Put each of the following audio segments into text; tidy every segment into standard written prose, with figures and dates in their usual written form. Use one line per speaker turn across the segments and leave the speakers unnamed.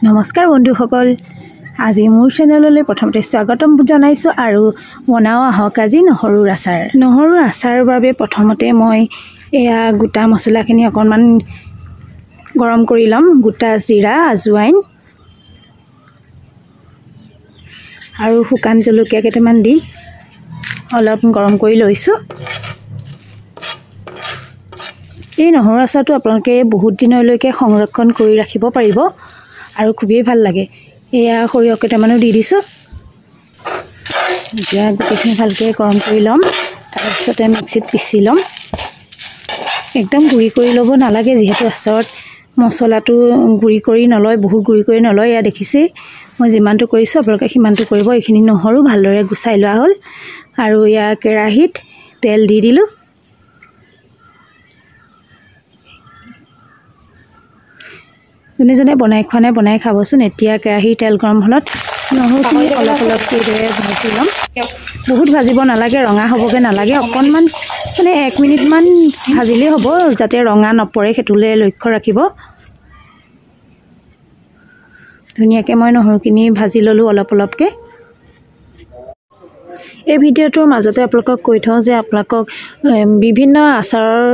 নমস্কাৰ বন্ধুসকল, আজি মোৰ চেনেললৈ প্ৰথমতে স্বাগতম জনাইছোঁ আৰু বনাও আহক আজি নহৰুৰ আচাৰ। নহৰুৰ আচাৰৰ বাবে প্ৰথমতে মই এয়া গোটা মছলাখিনি অকণমান গৰম কৰি ল'ম। গোটা জিৰা, আজৱাইন আৰু শুকান জলকীয়া কেইটামান দি অলপ গৰম কৰি লৈছোঁ। এই নহৰু আচাৰটো আপোনালোকে বহুত দিনলৈকে সংৰক্ষণ কৰি ৰাখিব পাৰিব আৰু খুবেই ভাল লাগে। এয়া সৰিয়হ কেইটামানো দি দিছোঁ। এতিয়া গোটেইখিনি ভালকৈ গৰম কৰি ল'ম, তাৰপিছতে মিক্সিত পিচি ল'ম। একদম গুড়ি কৰি ল'ব নালাগে, যিহেতু আচাৰত মছলাটো গুড়ি কৰি নলয়, বহুত গুড়ি কৰি নলয়। এয়া দেখিছেই মই যিমানটো কৰিছোঁ, আপোনালোকে সিমানটো কৰিব। এইখিনি নহৰু ভালদৰে গুচাই লোৱা হ'ল আৰু এয়া কেৰাহীত তেল দি দিলোঁ। যোনে বনাই খোৱা নাই বনাই খাবচোন। এতিয়া কেৰাহীৰ তেল গৰম হ'লত নহৰুখিনি অলপ অলপকৈ দৰে ভাজি ল'ম। বহুত ভাজিব নালাগে, ৰঙা হ'বগৈ নালাগে। অকণমান 1 মিনিটমান ভাজিলেই হ'ব, যাতে ৰঙা নপৰে সেইটোলৈ লক্ষ্য ৰাখিব। ধুনীয়াকৈ মই নহৰুখিনি ভাজি ল'লোঁ অলপ অলপকৈ। এই ভিডিঅ'টোৰ মাজতে আপোনালোকক কৈ থওঁ যে আপোনালোকক বিভিন্ন আচাৰৰ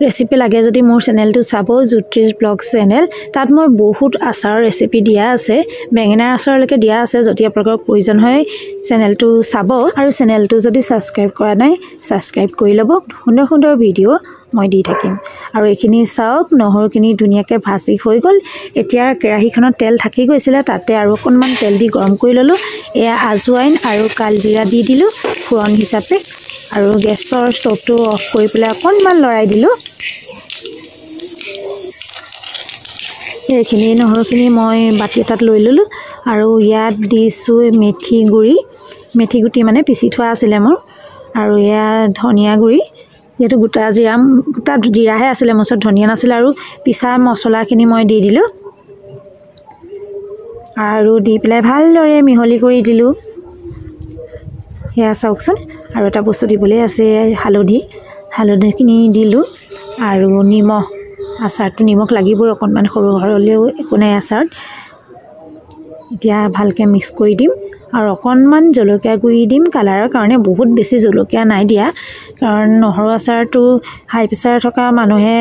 ৰেচিপি লাগে যদি মোৰ চেনেলটো চাব, জ্যোতিষ ব্লগ চেনেল। তাত মই বহুত আচাৰৰ ৰেচিপি দিয়া আছে, বেঙেনাৰ আচাৰলৈকে দিয়া আছে। যদি আপোনালোকক প্ৰয়োজন হয় চেনেলটো চাব, আৰু চেনেলটো যদি ছাবস্ক্ৰাইব কৰা নাই ছাবস্ক্ৰাইব কৰি ল'ব। সুন্দৰ সুন্দৰ ভিডিঅ' মই দি থাকিম। আৰু এইখিনি চাওক, নহৰুখিনি ধুনীয়াকৈ ভাজি হৈ গ'ল। এতিয়া কেৰাহীখনত তেল থাকি গৈছিলে, তাতে আৰু অকণমান তেল দি গৰম কৰি ল'লোঁ। এয়া আজৱাইন আৰু কালজিৰা দি দিলোঁ ফোৰণ হিচাপে, আৰু গেছৰ ষ্টভটো অফ কৰি পেলাই অকণমান লৰাই দিলোঁ। এইখিনি নহৰুখিনি মই বাতি এটাত লৈ ল'লোঁ আৰু ইয়াত দিছোঁ মেথি গুড়ি, মেথি গুটি মানে পিচি থোৱা আছিলে মোৰ। আৰু এয়া ধনিয়া গুড়ি, যিহেতু গোটা জিৰাহে আছিলে, মোৰ ওচৰত ধনিয়া নাছিলে। আৰু পিছা মছলাখিনি মই দি দিলোঁ আৰু দি পেলাই ভালদৰে মিহলি কৰি দিলোঁ। সেয়া চাওকচোন। আৰু এটা বস্তু দিবলৈ আছে, হালধিখিনি দিলোঁ আৰু নিমখ। আচাৰটো নিমখ লাগিবই অকণমান, সৰু হ'লেও একো নাই আচাৰত। এতিয়া ভালকৈ মিক্স কৰি দিম আৰু অকণমান জলকীয়া গুড়ি দিম কালাৰৰ কাৰণে। বহুত বেছি জলকীয়া নাই দিয়া, কাৰণ নহৰু আচাৰটো হাই প্ৰেছাৰ থকা মানুহে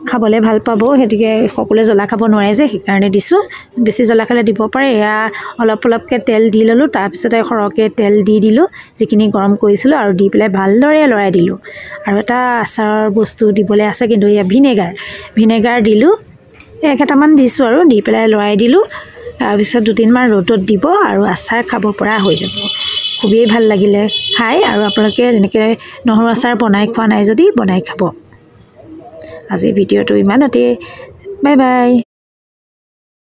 খাবলৈ ভাল পাব, সেইটোকে সকলোৱে জ্বলা খাব নোৱাৰে যে, সেইকাৰণে দিছোঁ। বেছি জ্বলা খালে দিব পাৰে। এয়া অলপ অলপকৈ তেল দি ল'লোঁ, তাৰপিছতে সৰহকৈ তেল দি দিলোঁ যিখিনি গৰম কৰিছিলোঁ, আৰু দি পেলাই ভালদৰে লৰাই দিলোঁ। আৰু এটা আচাৰৰ বস্তু দিবলৈ আছে, কিন্তু এয়া ভিনেগাৰ দিলোঁ, কেইটামান দিছোঁ আৰু দি পেলাই লৰাই দিলোঁ। তাৰপিছত 2-3 মাহ ৰ'দত দিব আৰু আচাৰ খাব পৰা হৈ যাব। খুবেই ভাল লাগিলে খাই, আৰু আপোনালোকে এনেকৈ নহৰু আচাৰ বনাই খোৱা নাই যদি বনাই খাব। আজি ভিডিঅ'টো ইমানতে, বাই বাই।